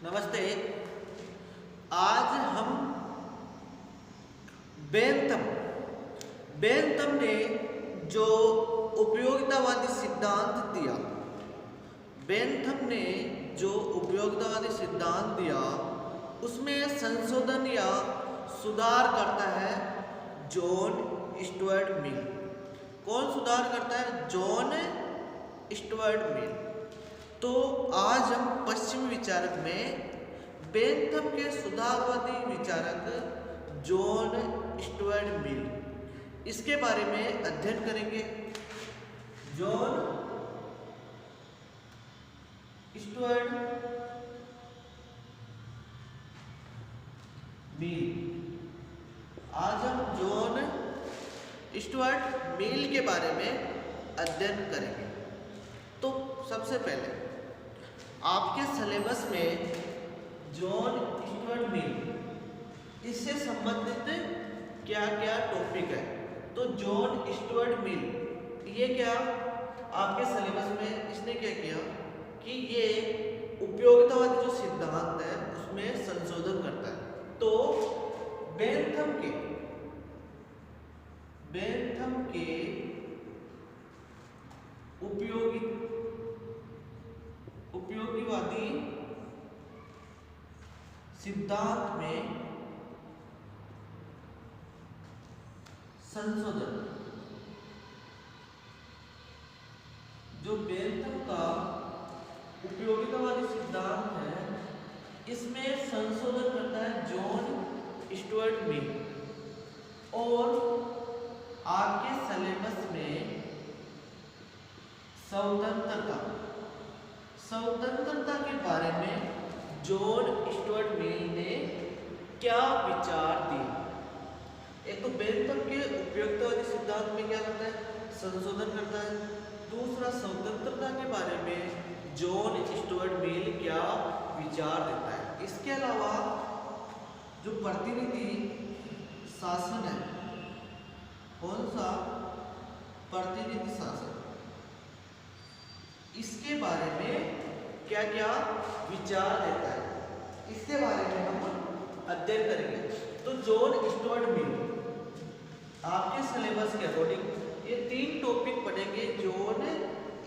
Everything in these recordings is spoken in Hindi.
नमस्ते। आज हम बेंथम ने जो उपयोगितावादी सिद्धांत दिया, बेंथम ने जो उपयोगितावादी सिद्धांत दिया उसमें संशोधन या सुधार करता है जॉन स्टुअर्ट मिल। कौन सुधार करता है? John Stuart Mill. तो आज हम पश्चिमी विचारक में बेंथम के सुधारवादी विचारक जॉन स्टुअर्ट मिल, इसके बारे में अध्ययन करेंगे। John Stuart Mill. आज हम जॉन स्टुअर्ट मिल के बारे में अध्ययन करेंगे। तो सबसे पहले आपके सिलेबस में जॉन स्टुअर्ट मिल इससे संबंधित क्या क्या टॉपिक है। तो जॉन स्टुअर्ट मिल ये क्या आपके सिलेबस में इसने क्या किया कि ये उपयोगितावादी जो सिद्धांत है उसमें संशोधन करता है। तो बेंथम के उपयोगिवादी सिद्धांत में संशोधन, जो बेंथम का उपयोगितावादी सिद्धांत है इसमें संशोधन करता है जॉन स्टुअर्ट मिल। और आपके सिलेबस में स्वतंत्रता के बारे में जॉन स्टुअर्ट मिल ने क्या विचार दिए। एक तो बेंथम के उपयोगितावादी सिद्धांत में क्या करता है? संशोधन करता है। दूसरा, स्वतंत्रता के बारे में जॉन स्टुअर्ट मिल क्या विचार देता है। इसके अलावा जो प्रतिनिधि शासन है, कौन सा? प्रतिनिधि शासन, इसके बारे में क्या क्या विचार देता है, इसके बारे में हम अध्ययन करेंगे। तो जॉन स्टुअर्ट मिल आपके सिलेबस के अकॉर्डिंग ये 3 टॉपिक पढ़ेंगे जॉन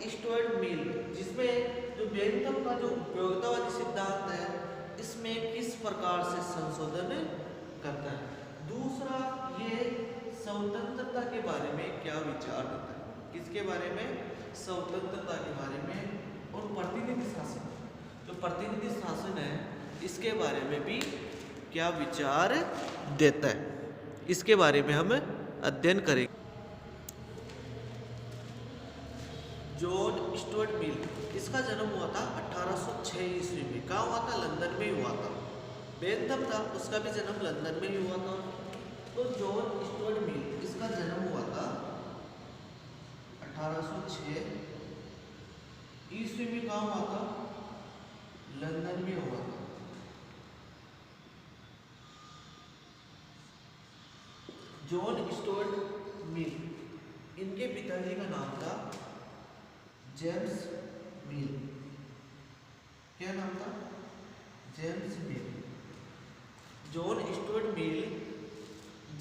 स्टुअर्ट मिल, जिसमें जो बेंथम का जो उपयोगितावादी सिद्धांत है इसमें किस प्रकार से संशोधन करता है। दूसरा, ये स्वतंत्रता के बारे में क्या विचार देता है, किसके बारे में? स्वतंत्रता के बारे में। और प्रतिनिधि शासन, जो प्रतिनिधि शासन है इसके बारे में भी क्या विचार देता है, इसके बारे में हम अध्ययन करेंगे। जॉन स्टुअर्ट मिल, इसका जन्म हुआ था 1806 ईस्वी में। कहाँ हुआ था? लंदन में हुआ था। बेंथम था उसका भी जन्म लंदन में ही हुआ था। तो जॉन स्टुअर्ट मिल इसका जन्म हुआ था 1806 ईस्वी में। कहाँ हुआ था? लंदन में हुआ था। जॉन स्टुअर्ट मिल, इनके पिताजी का नाम था जेम्स मिल। क्या नाम था? जेम्स मिल। जॉन स्टुअर्ट मिल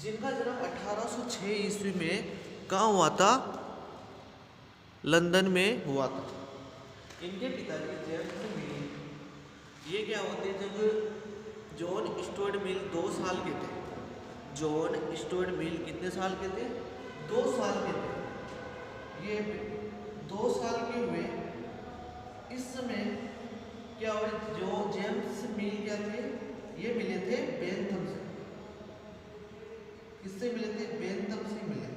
जिनका जन्म 1806 ईस्वी में कहाँ हुआ था? लंदन में हुआ था। इनके पिताजी जेम्स मिल, ये क्या होते? जब जॉन स्टुअर्ट मिल 2 साल के थे, जॉन स्टुअर्ट मिल कितने साल के थे? 2 साल के थे। ये 2 साल के हुए इस समय क्या हुआ? जो जेम्स मिल क्या थे? ये मिले थे बेंथम से। किससे मिले थे? बेंथम से मिले।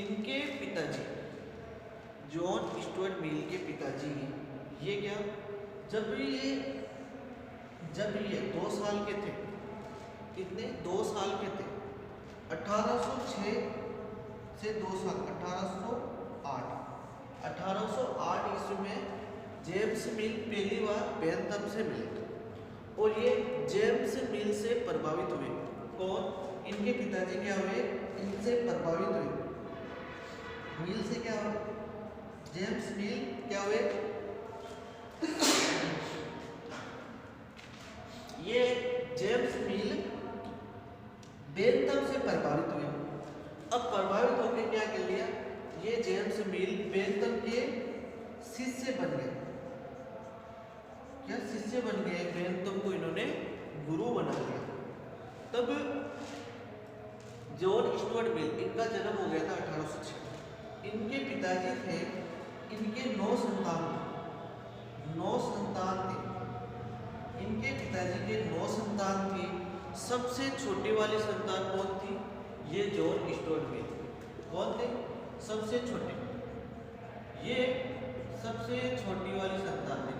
इनके पिताजी जॉन स्टुअर्ट मिल के पिताजी ये क्या, जब ये 2 साल के थे, कितने? 2 साल के थे। 1806 से 2 साल 1808 ईस्वी में जेम्स मिल पहली बार बेंथम से मिले और ये जेम्स मिल से प्रभावित हुए। कौन? इनके पिताजी क्या हुए? इनसे प्रभावित हुए। मिल से क्या हुआ? जेम्स मिल क्या हुए? ये जेम्स मिल बेंथम से प्रभावित हुए। अब प्रभावित होकर क्या कर लिया, ये जेम्स मिल बेंथम के शिष्य बन गए। क्या शिष्य बन गए, बेंथम को इन्होंने गुरु बना लिया। तब जॉन स्टुअर्ट मिल, इनका जन्म हो गया था 1806। इनके पिताजी थे, इनके 9 संतान थे। इनके पिताजी के 9 संतान थी। सबसे छोटी वाली संतान कौन थी, ये जॉन स्टुअर्ट मिल। कौन थे सबसे छोटे, ये सबसे छोटी वाली संतान थी।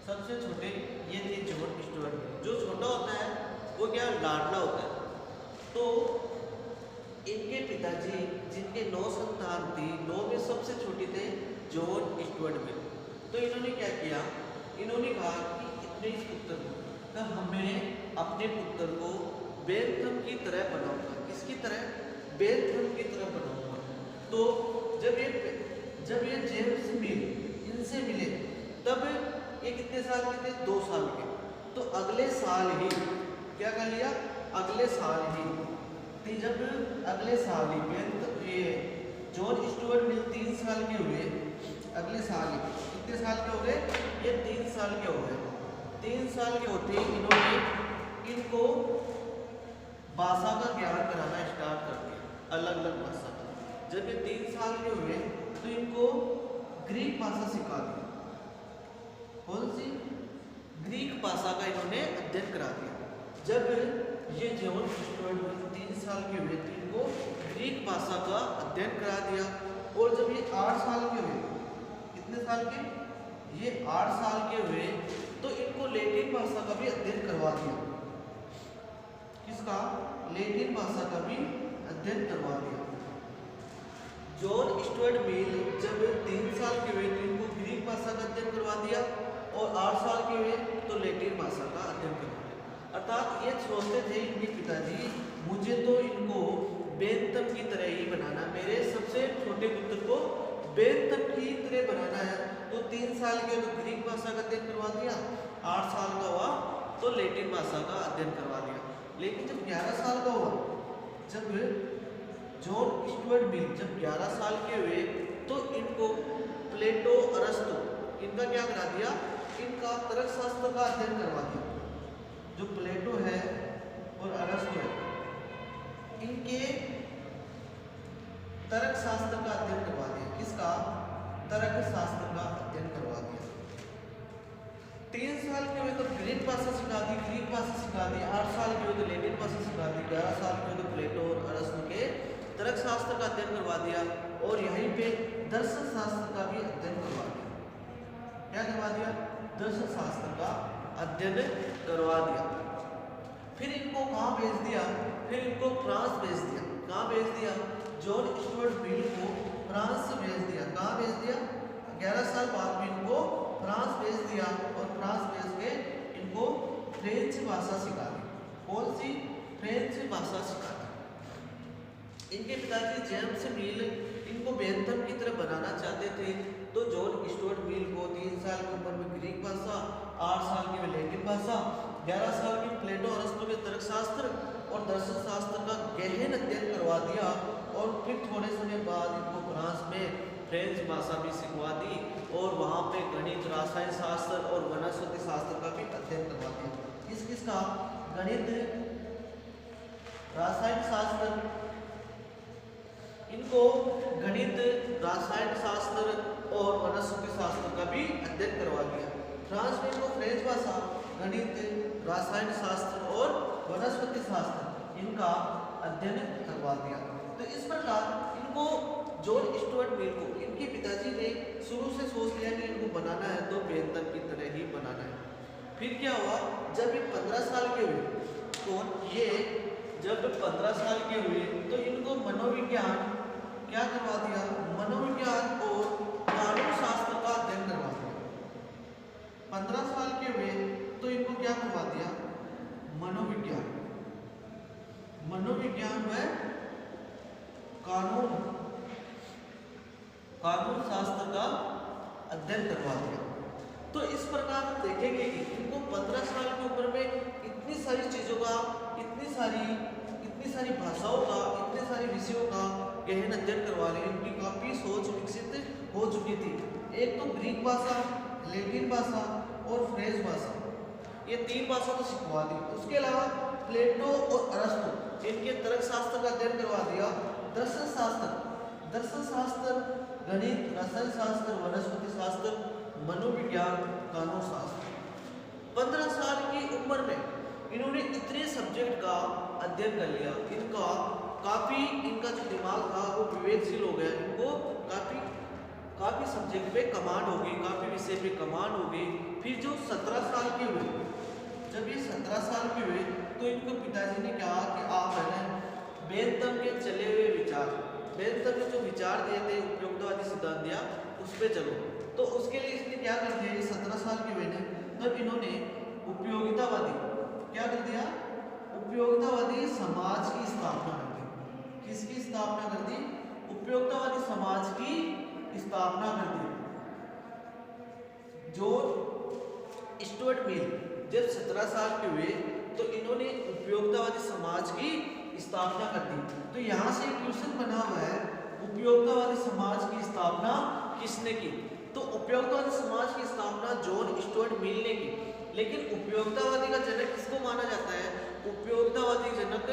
सबसे छोटे ये थे जॉन स्टुअर्ट मिल। जो छोटा होता है वो क्या लाडला होता है। तो इनके पिताजी जिनके 9 संतान थी, 9 में सबसे छोटी थे जॉन स्टुअर्ट मिल। तो इन्होंने क्या किया, इन्होंने कहा कि इतने इस पुत्र को, तो हमें अपने पुत्र को बेंथम की तरह बनाऊंगा। किसकी तरह, बेंथम की तरह बनाऊंगा। तो जब ये जेम्स मिल इनसे मिले, तब ये कितने साल के थे, 2 साल के। तो अगले साल ही क्या कर लिया, अगले साल ही जब अगले साल ही ये जॉन स्टुअर्ट मिल 3 साल के हुए। अगले साल ही कितने साल के हो गए, ये 3 साल के हो गए। 3 साल के होते ही इन्होंने इनको भाषा का ज्ञान कराना स्टार्ट कर दिया, अलग अलग भाषा। जब ये 3 साल के हुए तो इनको ग्रीक भाषा सिखा दी। कौन सी, ग्रीक भाषा का इन्होंने अध्ययन करा दिया। जब ये जॉन स्टुअर्ट मिल 3 साल के हुए तो इनको ग्रीक भाषा का अध्ययन करा दिया। और जब ये 8 साल के हुए, कितने साल के, ये 8 साल के हुए, तो इनको लैटिन भाषा का भी अध्ययन करवा दिया। किसका, लैटिन भाषा का भी अध्ययन करवा दिया। जॉन स्टुअर्ट मिल जब 3 साल के हुए तो इनको ग्रीक भाषा का अध्ययन करवा दिया, और 8 साल के हुए तो लैटिन भाषा का अध्ययन करवा दिया। अर्थात ये सोचते थे इनके पिताजी, मुझे तो इनको बेंथम की तरह ही बनाना, मेरे सबसे छोटे पुत्र को बेंथम की तरह बनाना है। तो 3 साल के तो ग्रीक भाषा का अध्ययन करवा दिया, 8 साल का हुआ तो लैटिन भाषा का अध्ययन करवा दिया। लेकिन जब 11 साल का हुआ, जब जॉन स्टुअर्ट मिल जब 11 साल के हुए, तो इनको प्लेटो अरस्तु इनका क्या करा दिया, इनका तर्कशास्त्र का अध्ययन करवा दिया। जो प्लेटो है और अरस्तु है, इनके तर्कशास्त्र का अध्ययन करवा दिया। किसका, तर्कशास्त्र का अध्ययन करवा दिया। 3 साल के हुए तो ग्रीक भाषा सिखा दी, 8 साल के हुए तो लैटिन भाषा सिखा दी, 11 साल के हुए तो प्लेटो और अरस्तु के तर्कशास्त्र का अध्ययन करवा दिया। और यहीं पे दर्शन शास्त्र का भी अध्ययन करवा दिया। क्या करवा दिया, दर्शन शास्त्र का अध्ययन करवा दिया। फिर इनको कहाँ भेज दिया, फिर इनको फ्रांस भेज दिया। कहाँ भेज दिया, जॉन स्टुअर्ट मिल को फ्रांस भेज दिया। कहाँ भेज दिया, 11 साल बाद में इनको फ्रांस भेज दिया, और फ्रांस भेज के इनको फ्रेंच भाषा सिखा दी। कौन सी, फ्रेंच भाषा सिखा दी। इनके पिताजी जेम्स मिल इनको बेंथम की तरह बनाना चाहते थे। तो जॉन स्टुअर्ट मिल को 3 साल की उम्र में ग्रीक भाषा, 8 साल की में लैटिन भाषा, 11 साल की प्लेटो अरस्तु के तर्कशास्त्र और दर्शन शास्त्र का गहन अध्ययन करवा दिया। और फिर थोड़े समय बाद इनको फ्रांस में फ्रेंच भाषा भी सिखवा दी, और वहाँ पे गणित, रसायन शास्त्र और वनस्पति शास्त्र का भी अध्ययन करवा दिया। किसका, गणित, रसायन शास्त्र, इनको गणित, रसायन शास्त्र और वनस्पति शास्त्र का भी अध्ययन करवा दिया। फ्रांस में इनको फ्रेंच भाषा, गणित, रसायन शास्त्र और वनस्पति शास्त्र इनका अध्ययन करवा दिया। तो इस प्रकार इनको जॉन स्टुअर्ट मिल को इनके पिताजी ने शुरू से सोच लिया कि इनको बनाना है तो बेंथम की तरह ही बनाना है। फिर क्या हुआ, जब ये 15 साल के हुए, तो ये जब 15 साल के हुए तो इनको मनोविज्ञान क्या करवा दिया, मनोविज्ञान और कानून शास्त्र का अध्ययन करवा दिया। 15 साल के हुए तो इनको क्या करवा दिया, मनोविज्ञान, मनोविज्ञान व कानून शास्त्र का अध्ययन करवा दिया। तो इस प्रकार हम देखेंगे कि इनको 15 साल की उम्र में इतनी सारी चीज़ों का, इतनी सारी भाषाओं का, इतने सारे विषयों का गहन अध्ययन करवा लिया। इनकी काफ़ी सोच विकसित हो चुकी थी। एक तो ग्रीक भाषा, लैटिन भाषा और फ्रेंच भाषा, ये 3 भाषा तो सिखवा दी। उसके अलावा प्लेटो और अरस्तु इनके तर्कशास्त्र का अध्ययन करवा दिया। दर्शन शास्त्र, गणित, रसायन शास्त्र, वनस्पति शास्त्र, मनोविज्ञान, कानून शास्त्र। 15 साल की उम्र में इन्होंने इतने सब्जेक्ट का अध्ययन कर लिया। इनका जो दिमाग था वो विवेकशील हो गया। इनको काफ़ी सब्जेक्ट पे कमांड हो गई, काफ़ी विषय पे कमांड हो गई। फिर जो 17 साल के हुए, जब ये 17 साल के हुए तो इनको पिताजी ने कहा कि आप है ना बेंथम के चले हुए विचार, बेंथम ने जो विचार दिए थे, उपयोगितावादी सिद्धांत दिया, उस पर चलो। तो उसके लिए इसने क्या कर दिया, ये 17 साल के हुए थे तब इन्होंने उपयोगितावादी समाज की स्थापना कर दी। किसकी स्थापना कर दी? उपयोगितावादी समाज की स्थापना कर दी। जॉन स्टुअर्ट मिल जब 17 साल के हुए तो इन्होंने उपयोगितावादी समाज की स्थापना कर दी। तो यहाँ से क्वेश्चन बना हुआ है, उपयोगितावादी समाज की स्थापना किसने की? तो उपयोगितावादी समाज की स्थापना जॉन स्टुअर्ट मिल ने की। लेकिन उपयोगितावादी का जनक किसको माना जाता है? उपयोगितावादी जनक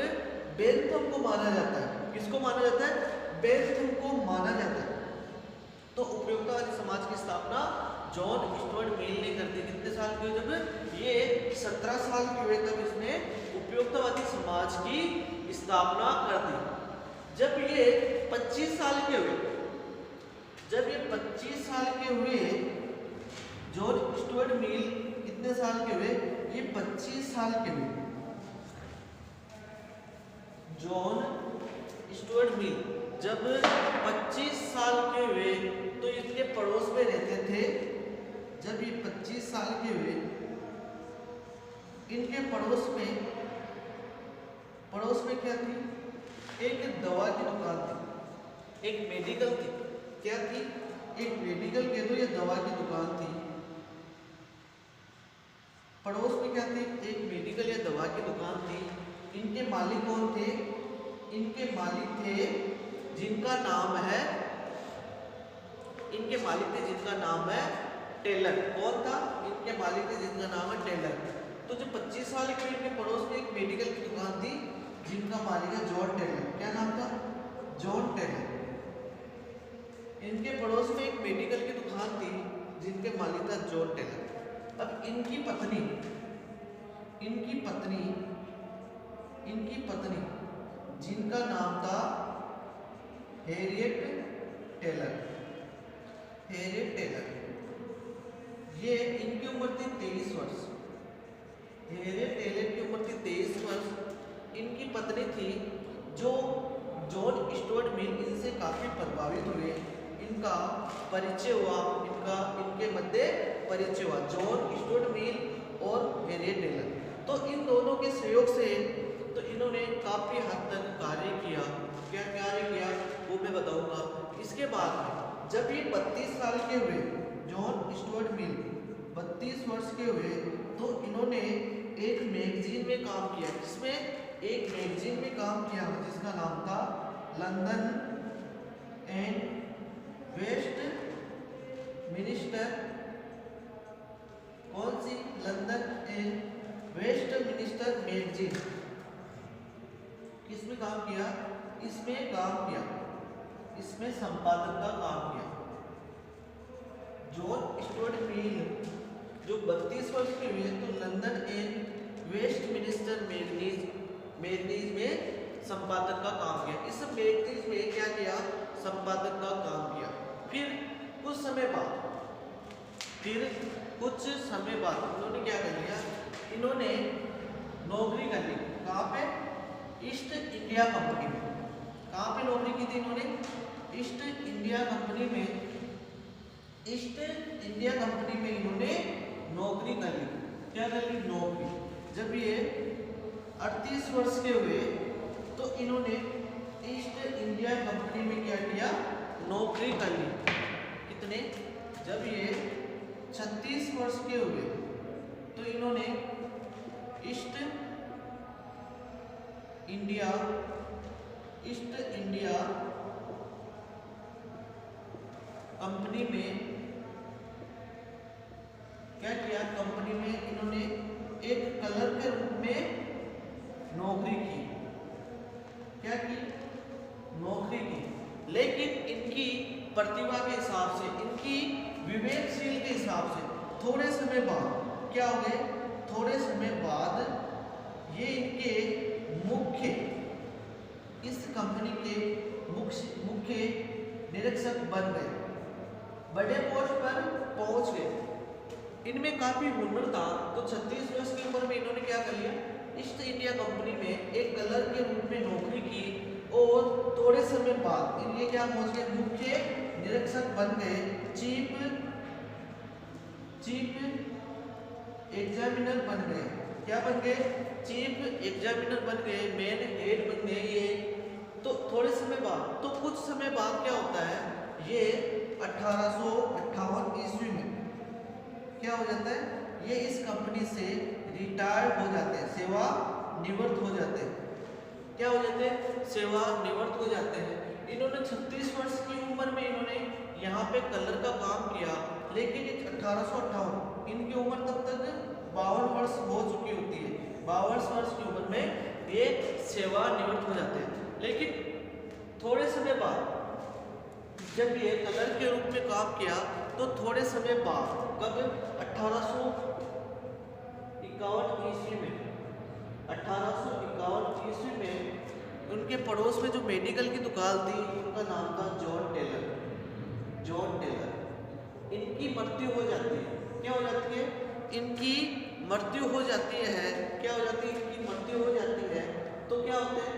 बेंथम को माना जाता है। किसको माना जाता है? बेंथम को माना जाता है। तो उपयोगितावादी समाज की स्थापना जॉन स्टुअर्ट मिल ने कर दी। कितने साल के हुए? जब ये 17 साल के हुए तब इसने उपयोगितावादी समाज की स्थापना कर दी। जब ये 25 साल के हुए, जॉन स्टुअर्ट मिल कितने साल के हुए? ये 25 साल के हुए। जॉन स्टुअर्ट मिल जब 25 साल के हुए तो इनके पड़ोस में रहते थे। जब ये 25 साल के हुए, इनके पड़ोस में क्या थी? एक दवा की दुकान थी, एक मेडिकल थी। क्या थी? एक मेडिकल कह दो या दवा की दुकान थी। पड़ोस में क्या थी? एक मेडिकल या दवा की दुकान थी। इनके मालिक कौन थे? इनके मालिक थे जिनका नाम है टेलर। कौन था? इनके मालिक थे जिनका नाम है टेलर। तो जो 25 साल के इनके पड़ोस में एक मेडिकल की दुकान थी जिनका मालिक है जॉन टेलर। क्या नाम था? John Taylor. इनके पड़ोस में एक मेडिकल की दुकान थी जिनके मालिक था जॉन टेलर। अब इनकी पत्नी जिनका नाम था हैरियट टेलर। ये इनकी उम्र थी 23 वर्ष। हैरियट टेलर की उम्र थी 23 वर्ष। इनकी पत्नी थी जो जॉन स्टुअर्ट मिल इनसे काफ़ी प्रभावित हुए। इनका परिचय हुआ, इनके मध्य परिचय हुआ, जॉन स्टुअर्ट मिल और हैरियट टेलर। तो इन दोनों के सहयोग से तो इन्होंने काफ़ी हद तक कार्य किया। क्या कार्य किया वो मैं बताऊंगा। इसके बाद में जब ये 32 साल के हुए, जॉन स्टुअर्ट मिल 32 वर्ष के हुए तो इन्होंने एक मैगजीन में काम किया। जिसमें एक मैगजीन में काम किया जिसका नाम था लंदन एंड वेस्ट मिनिस्टर। कौन सी? London and Westminster magazine. किसमें काम किया? इसमें संपादक का काम किया। जॉन स्टुअर्ट मिल जो 32 वर्ष के हुए तो London and Westminster magazine में संपादक का काम किया। इस मैगजीन में क्या किया? संपादक का काम किया। फिर कुछ समय बाद इन्होंने क्या कर लिया? इन्होंने नौकरी कर ली। कहाँ पे? ईस्ट इंडिया कंपनी में। कहाँ पे नौकरी की थी इन्होंने? ईस्ट इंडिया कंपनी में इन्होंने नौकरी कर ली। क्या कर ली? नौकरी। जब ये 38 वर्ष के हुए तो इन्होंने ईस्ट इंडिया कंपनी में क्या किया? नौकरी कर ली। कितने? जब ये 36 वर्ष के हुए तो इन्होंने ईस्ट इंडिया कंपनी में क्या किया, कंपनी में इन्होंने एक कलर के रूप में नौकरी की, क्या की, नौकरी की। लेकिन इनकी प्रतिभा के हिसाब से, इनकी विवेकशील के हिसाब से थोड़े समय बाद क्या हो गए, थोड़े समय बाद ये इनके मुख्य, इस कंपनी के मुख्य निरीक्षक बन गए, बड़े पोस्ट पर पहुंच गए। इनमें काफी हुनर था, तो 36 वर्ष की उम्र में इन्होंने क्या कर लिया, ईस्ट इंडिया कंपनी में एक कलर के रूप में नौकरी की और थोड़े समय बाद ये क्या पहुंच गए, मुख्य निरीक्षक बन गए, चीफ एग्जामिनर बन गए। क्या बन गए, चीफ एग्जामिनर बन गए, मेन हेड बन गए ये। तो थोड़े समय बाद, तो कुछ समय बाद क्या होता है, ये 1858 ईस्वी में क्या हो जाता है, ये इस कंपनी से रिटायर्ड हो जाते हैं, सेवा निवृत्त हो जाते हैं। क्या हो जाते हैं, सेवा निवृत्त हो जाते हैं। इन्होंने 36 वर्ष की उम्र में इन्होंने यहाँ पे कलर का काम किया, लेकिन 1858 इनकी उम्र तब तक 52 वर्ष हो चुकी होती है। 52 वर्ष की उम्र में ये सेवा निवृत्त हो जाते हैं। लेकिन थोड़े समय बाद जब ये कलर के रूप में काम किया, तो थोड़े समय बाद कब, 1851 ईस्वी में, 1851 ईस्वी में उनके पड़ोस में जो मेडिकल की दुकान थी, उनका नाम था जॉन टेलर। इनकी मृत्यु हो जाती है। क्या हो जाती है, इनकी मृत्यु हो जाती है। क्या हो जाती है, इनकी मृत्यु हो जाती है। तो क्या होते हैं,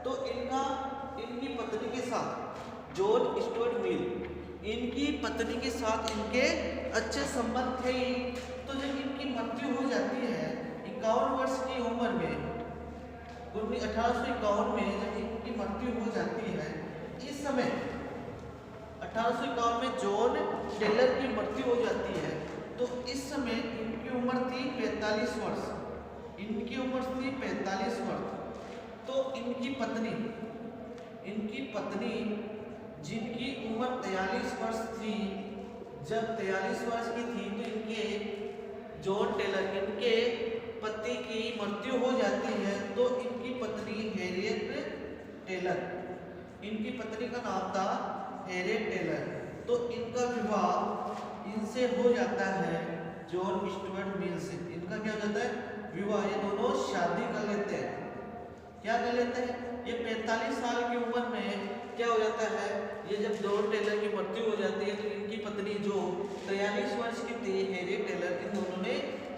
तो इनकी पत्नी के साथ जॉन स्टुअर्ट मिल, इनकी पत्नी के साथ इनके अच्छे संबंध थे। तो जब इनकी मृत्यु हो जाती है 51 वर्ष की उम्र में, 1851 में जब इनकी मृत्यु हो जाती है, इस समय 1851 में जॉन टेलर की मृत्यु हो जाती है। तो इस समय इनकी उम्र थी 45 वर्ष, इनकी उम्र थी 45 वर्ष। तो इनकी पत्नी जिनकी उम्र 43 वर्ष थी, जब 43 वर्ष की थी, तो इनके जॉन टेलर, इनके पति की मृत्यु हो जाती है। तो इनकी पत्नी हैरियट टेलर, इनकी पत्नी का नाम था हैरियट टेलर। तो इनका विवाह इनसे हो जाता है जॉन स्टुअर्ट मिल से। इनका क्या हो जाता है, विवाह। ये दोनों शादी कर लेते हैं। क्या कर लेते हैं, ये 45 साल की उम्र में क्या हो जाता है, ये जब जॉन टेलर की मृत्यु हो जाती है, तो इनकी पत्नी जो 43 वर्ष की थी हैरियट टेलर, इन दोनों ने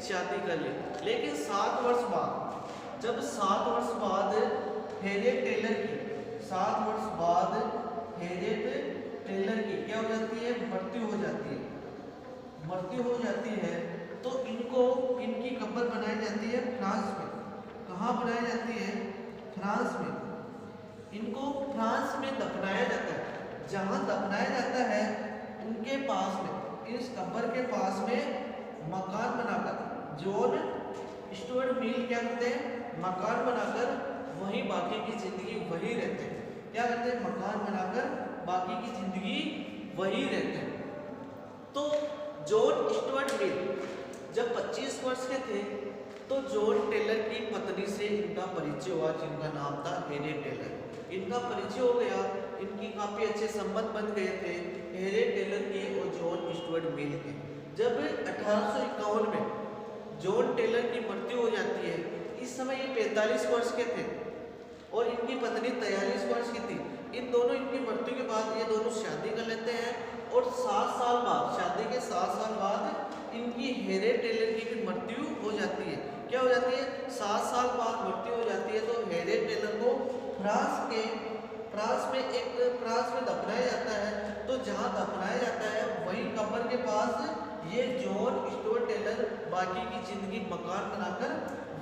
शादी कर ली। लेकिन 7 वर्ष बाद, जब 7 वर्ष बाद हैरियट टेलर की, 7 वर्ष बाद हैरियट टेलर की क्या हो जाती है, मृत्यु हो जाती है। मृत्यु हो जाती है तो इनकी कब्र बनाई जाती है फ्रांस में। कहाँ बनाई जाती है, फ्रांस में। इनको फ्रांस में दफनाया जाता है। जहाँ दफनाया जाता है उनके पास में, इस कब्र के पास में मकान बनाकर जॉन स्टुअर्ट मिल क्या करते हैं, मकान बनाकर वहीं बाकी की जिंदगी वही रहते हैं। क्या करते हैं, मकान बनाकर बाकी की जिंदगी वही रहते हैं। तो जॉन स्टुअर्ट मिल जब 25 वर्ष के थे, तो जॉन टेलर की पत्नी से इनका परिचय हुआ, जिनका नाम था हैरियट टेलर। इनका परिचय हो गया, इनकी काफ़ी अच्छे संबंध बन गए थे हैरियट टेलर के और जॉन स्टुअर्ट मिल के। जब 1851 में जॉन टेलर की मृत्यु हो जाती है, इस समय ये 45 वर्ष के थे और इनकी पत्नी 43 वर्ष की थी। इन दोनों, इनकी मृत्यु के बाद ये दोनों शादी कर लेते हैं और 7 साल बाद, शादी के 7 साल बाद इनकी हैरियट टेलर की भी मृत्यु हो जाती है। क्या हो जाती है, 7 साल बाद मृत्यु हो जाती है। तो हैरियट टेलर को फ्रांस में दफनाया जाता है। तो जहाँ दफनाया जाता है वही कब्र के पास ये जॉन स्टुअर्ट टेलर बाकी की जिंदगी मकान बनाकर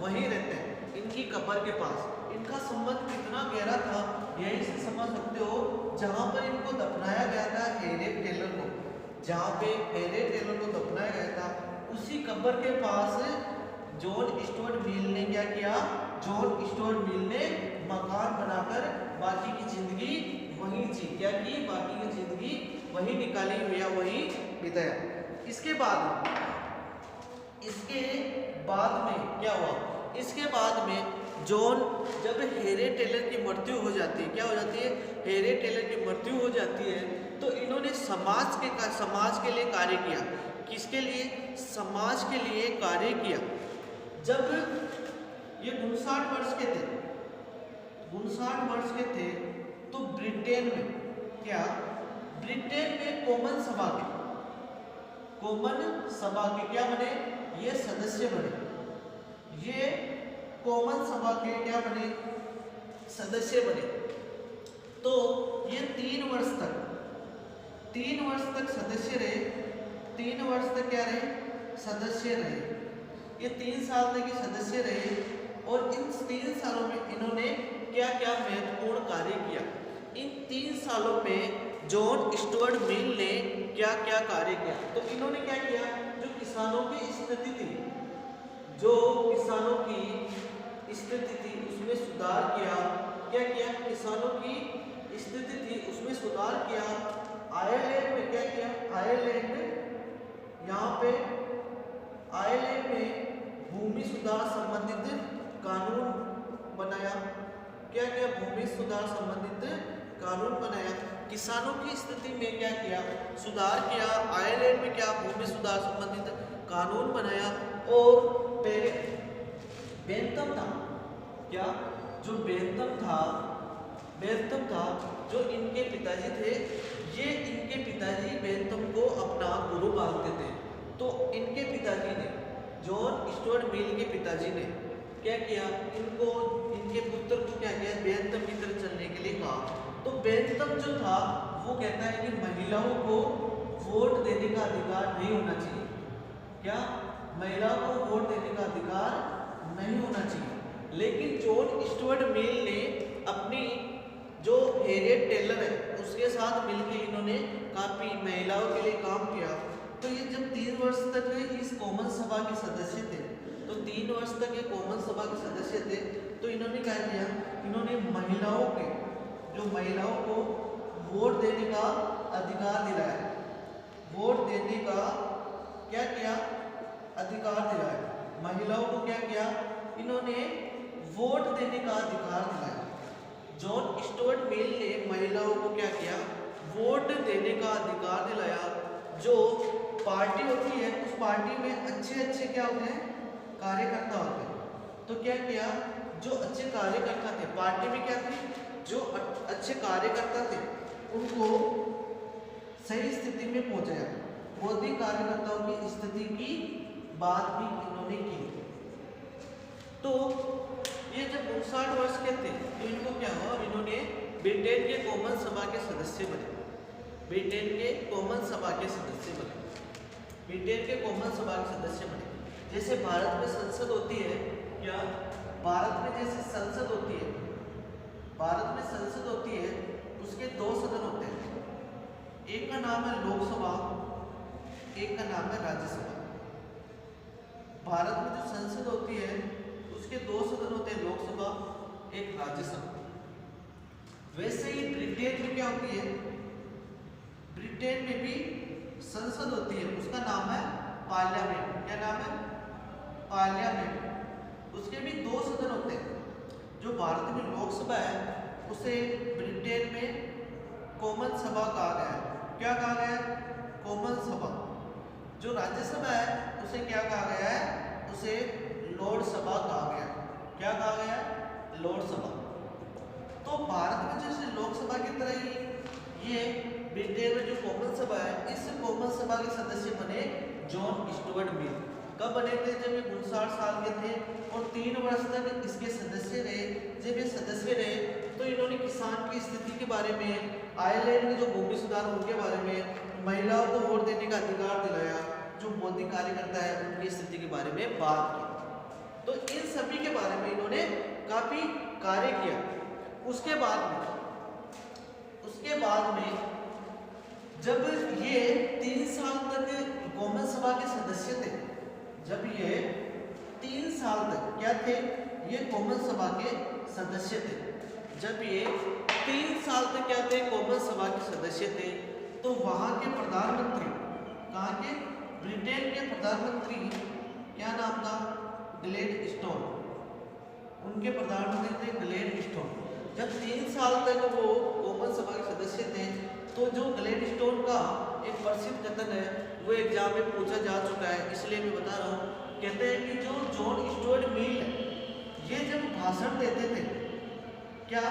वहीं रहते हैं, इनकी कब्र के पास। इनका संबंध कितना गहरा था यहीं से समझ सकते हो। जहाँ पर इनको दफनाया गया था हैरियट टेलर को, जहाँ पे हेनरी टेलर को दफनाया गया था, उसी कब्र के पास जॉन स्टुअर्ट मिल ने क्या किया, जॉन स्टुअर्ट मिल ने मकान बनाकर बाकी की जिंदगी वहीं जी, क्या की, बाकी की जिंदगी वहीं निकाली या वहीं बिताया। इसके बाद में क्या हुआ, इसके बाद में जॉन, जब हेनरी टेलर की मृत्यु हो जाती है, क्या हो जाती है, हेनरी टेलर की मृत्यु हो जाती है, तो इन्होंने समाज के लिए कार्य किया। किसके लिए, समाज के लिए कार्य किया। जब ये 59 वर्ष के थे, 59 वर्ष के थे, तो ब्रिटेन में क्या, ब्रिटेन में कॉमन सभा के क्या बने, ये सदस्य बने, ये कॉमन सभा के क्या बने, सदस्य बने। तो ये 3 वर्ष तक सदस्य रहे, 3 वर्ष तक क्या रहे, सदस्य रहे। ये 3 साल तक ये सदस्य रहे और इन 3 सालों में इन्होंने क्या क्या महत्वपूर्ण कार्य किया। इन 3 सालों में जॉन स्टुअर्ट मिल ने क्या क्या कार्य किया, तो इन्होंने क्या किया, जो किसानों की स्थिति थी, उसमें सुधार किया। क्या किया, किसानों की स्थिति थी उसमें सुधार किया। आयरलैंड में क्या किया, आयरलैंड में भूमि सुधार संबंधित कानून बनाया। क्या किया, भूमि सुधार संबंधित कानून बनाया। किसानों की स्थिति में क्या किया, सुधार किया। आयरलैंड में क्या, भूमि सुधार संबंधित कानून बनाया। और पहले बेंथम था, क्या, जो बेंथम था, जो इनके पिताजी थे, ये इनके पिताजी बेंथम को अपना गुरु मानते थे। तो इनके पिताजी ने, जॉन स्टुअर्ट मिल के पिताजी ने क्या किया, इनके पुत्र को क्या किया, बेंथम की तरफ चलने के लिए कहा। तो बेंथम जो था वो कहता है कि महिलाओं को वोट देने का अधिकार नहीं होना चाहिए। क्या, महिलाओं को वोट देने का अधिकार नहीं होना चाहिए। लेकिन जॉन स्टुअर्ट मिल ने अपनी जो हैरियट टेलर है उसके साथ मिलकर इन्होंने काफी महिलाओं के लिए काम किया। तो ये जब 3 वर्ष तक इस कॉमन सभा के सदस्य थे, तो 3 वर्ष तक ये कॉमन सभा के सदस्य थे, तो इन्होंने क्या किया, इन्होंने महिलाओं को वोट देने का अधिकार दिलाया। वोट देने का क्या किया, अधिकार दिलाया। महिलाओं को क्या किया, इन्होंने वोट देने का अधिकार दिलाया। जॉन स्टुअर्ट मिल ने महिलाओं को क्या किया, वोट देने का अधिकार दिलाया। जो पार्टी होती है उस पार्टी में अच्छे क्या होते हैं, कार्यकर्ता होते हैं। तो क्या किया, जो अच्छे कार्यकर्ता थे पार्टी में, क्या थे, जो अच्छे कार्यकर्ता थे उनको सही स्थिति में पहुंचाया। विरोधी कार्यकर्ताओं की स्थिति की बात भी इन्होंने की। तो ये जब 59 वर्ष के थे तो इनको क्या हुआ, इन्होंने ब्रिटेन के कॉमन सभा के सदस्य बने। ब्रिटेन के कॉमन सभा के सदस्य बने। जैसे भारत में संसद होती है, क्या, भारत में जैसे संसद होती है, उसके 2 सदन होते हैं। एक का नाम है लोकसभा, एक का नाम है राज्यसभा। भारत में जो संसद होती है उसके 2 सदन होते हैं, लोकसभा, एक राज्यसभा। वैसे ही ब्रिटेन में क्या होती है, ब्रिटेन में भी संसद होती है, उसका नाम है पार्लियामेंट। क्या नाम है, पार्लियामेंट। उसके भी 2 सदन होते हैं। जो भारत में लोकसभा है उसे ब्रिटेन में कॉमन सभा कहा गया है। क्या कहा गया है, कॉमन सभा। जो राज्यसभा है उसे क्या कहा गया है, उसे लोक सभा कहा गया है। क्या कहा गया है, लोक सभा। तो भारत में जैसे लोकसभा की तरह ही ये ब्रिटेन में जो कॉमन सभा है, इस कॉमन सभा के सदस्य बने जॉन स्टुअर्ट मिल। कब बने थे, जब ये 59 साल के थे और 3 वर्ष तक इसके सदस्य रहे। जब ये सदस्य रहे तो इन्होंने किसान की स्थिति के बारे में, आयरलैंड में जो भूमि सुधार उनके बारे में, महिलाओं को वोट देने का अधिकार दिलाया, जो मोदी कार्यकर्ता है उनकी स्थिति के बारे में बात की। तो इन सभी के बारे में इन्होंने काफी कार्य किया। उसके बाद में जब ये 3 साल तक कॉमन सभा के सदस्य थे, जब ये 3 साल तक क्या थे, ये कॉमन सभा के सदस्य थे, जब ये 3 साल तक क्या थे, कॉमन सभा के सदस्य थे, तो वहां के प्रधानमंत्री, कहाँ के, ब्रिटेन के प्रधानमंत्री, क्या नाम था, ग्लैडस्टोन, उनके प्रधानमंत्री थे ग्लैडस्टोन। जब 3 साल तक वो कॉमन सभा के सदस्य थे, तो जो ग्लैडस्टोन का एक प्रसिद्ध कथन है, वो एग्जाम में पूछा जा चुका है, इसलिए मैं बता रहा हूँ। कहते हैं कि जो जॉन स्टुअर्ट मिल है, ये जब भाषण देते थे, क्या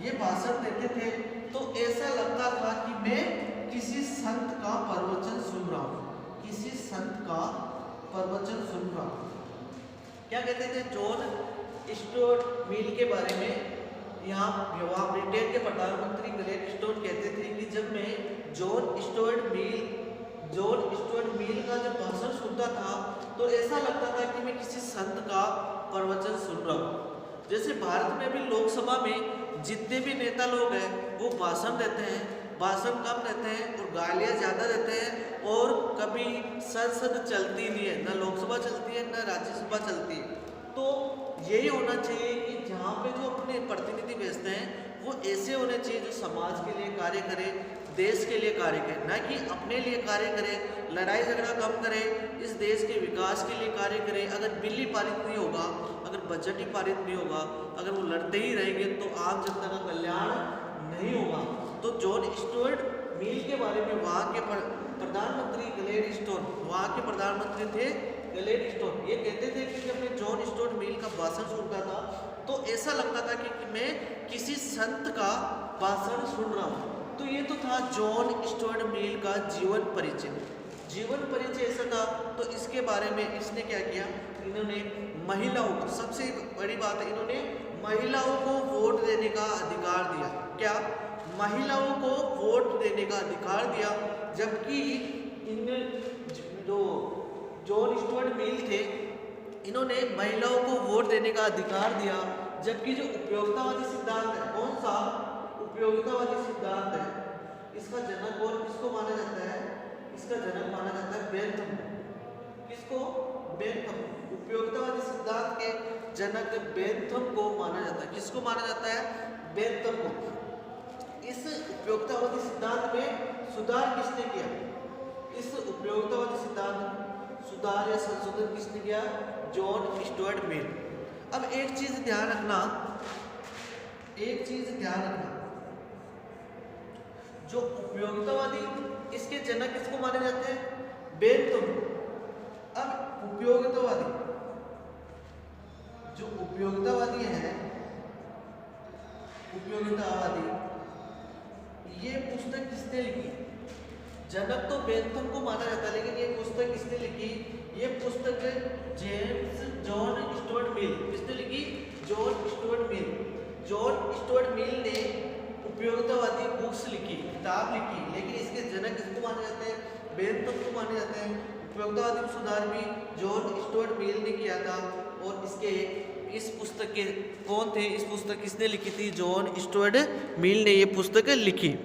ये भाषण देते थे, तो ऐसा लगता था कि मैं किसी संत का प्रवचन सुन रहा हूँ, किसी संत का प्रवचन सुन रहा हूँ। क्या कहते थे जॉन स्टुअर्ट मिल के बारे में, यहाँ ब्रिटेन के प्रधानमंत्री ग्लैडस्टोन कहते थे कि जब मैं जॉन स्टुअर्ट मिल का जब भाषण सुनता था, तो ऐसा लगता था कि मैं किसी संत का प्रवचन सुन रहा हूँ। जैसे भारत में भी लोकसभा में जितने भी नेता लोग हैं, वो भाषण देते हैं, भाषण कम देते हैं और गालियाँ ज़्यादा देते हैं, और कभी संसद चलती नहीं है, ना लोकसभा चलती है, ना राज्यसभा चलती है। तो यही होना चाहिए कि जहाँ पे जो अपने प्रतिनिधि भेजते हैं, वो ऐसे होने चाहिए जो समाज के लिए कार्य करे, देश के लिए कार्य करे, ना कि अपने लिए कार्य करे, लड़ाई झगड़ा कम करे, इस देश के विकास के लिए कार्य करे। अगर बिल ही पारित नहीं होगा, अगर बजट ही पारित नहीं होगा, अगर वो लड़ते ही रहेंगे, तो आम जनता का कल्याण नहीं होगा। तो जॉन स्टुअर्ट मिल के बारे में वहाँ के प्रधानमंत्री ग्लैडस्टोन, वहाँ के प्रधानमंत्री थे ग्लैडस्टोन, ये कहते थे कि जब मैं जॉन स्टुअर्ट मिल का भाषण सुनता था, तो ऐसा लगता था कि मैं किसी संत का भाषण सुन रहा हूँ। तो ये तो था जॉन स्टुअर्ट मिल का जीवन परिचय। जीवन परिचय ऐसा था, तो इसके बारे में इसने क्या किया, इन्होंने महिलाओं को, सबसे बड़ी बात है, इन्होंने महिलाओं को वोट देने का अधिकार दिया। क्या, महिलाओं को वोट देने का अधिकार दिया, जबकि इन जो जॉन स्टुअर्ट मिल थे, इन्होंने महिलाओं को वोट देने का अधिकार दिया, जबकि जो उपयोगितावादी सिद्धांत है, कौन सा उपयोगितावादी सिद्धांत है, इसका जनक और किसको माना जाता है, इसका जनक माना जाता है बेंथम। किसको, बेंथम। उपयोगितावादी सिद्धांत के जनक बेंथम को माना जाता है। किसको माना जाता है, बेंथम को। इस उपयोगितावादी सिद्धांत में सुधार किसने किया, इस उपयोगितावादी सिद्धांत में सुधार या संशोधन किसने किया, जॉन स्टुअर्ट मिल। अब एक चीज ध्यान रखना, जो उपयोगितावादी, इसके जनक किसको माने जाते हैं, बेंथम। अब उपयोगितावादी, जो उपयोगितावादी है, उपयोगितावादी, ये पुस्तक किसने लिखी, जनक तो बेंथम को माना जाता है, लेकिन ये पुस्तक किसने लिखी, ये पुस्तक जेम्स जॉन स्टुअर्ट मिल, किसने लिखी, John Stuart Mill. John Stuart Mill ने उपयोगितावादी बुक्स लिखी, किताब लिखी, लेकिन इसके जनक किसको माने जाते हैं, बेंथम को माने जाते हैं। उपयोगितावादी में सुधार भी जॉन स्टुअर्ट मिल ने किया था, और इसके इस पुस्तक के कौन थे, इस पुस्तक किसने लिखी थी, जॉन स्टुअर्ट मिल ने ये पुस्तक लिखी।